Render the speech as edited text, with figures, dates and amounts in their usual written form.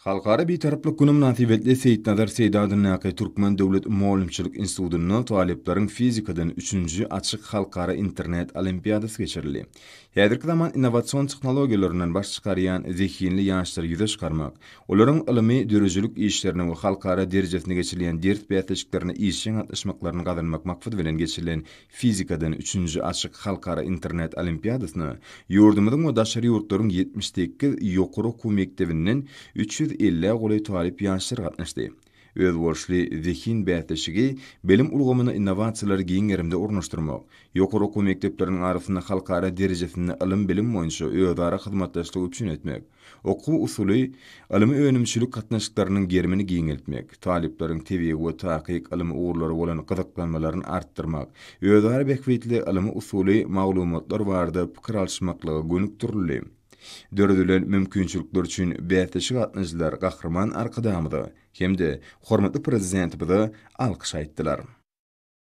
Halkara bir taraplyk günü münasibetli Seyitnazar Seydadyň näki Türkmen Döwlet Muallimçilik Institutynyň taliplerin fizikadan 3-nji açyk halkara internet olimpiadasy geçirildi. Häzirki zaman innowasion tehnologiýalaryndan baş çykarýan zekinli ýaşlary ýüze çykarmak, olaryň ilmi dörejilik işlerini we halkara derejesine geçirilen ders beýatçyklaryna işiň atlaşmaklaryny gazanmak maksat bilen geçirilen fizikadan 3-nji açyk halkara internet olimpiadasyny ýurdumyzyň we daşary ýurtlaryň 78 ýokary okuw mekdebinden 350 goly talip ýaşlar gatnaşdy. Öz borçly zekin beýatçygy bilim ulgamyny innovasiýalar giňerimde ornaşdyrmak, ýokary okuw mekdepleriniň arasynda halkara derejesinde ilim bilim boýunça özara hyzmatdaşlyk üçin etmek, okuw usuly ilmi öňümçilik gatnaşyklarynyň germini giňeltmek, talipleriň tebigy we takyk ilmi uğurlary bolan gyzyklanmalaryny artdyrmak, özara bekbetli ilmi usuly maglumatlar barada pikir alşmaklygy gönükdirildi. Dördülen mümkinçilikler üçin beýatçy gatnaşyjylar gahrman arkadamydy. Hemde hormatly prezidentimize alkyş aýtdylar.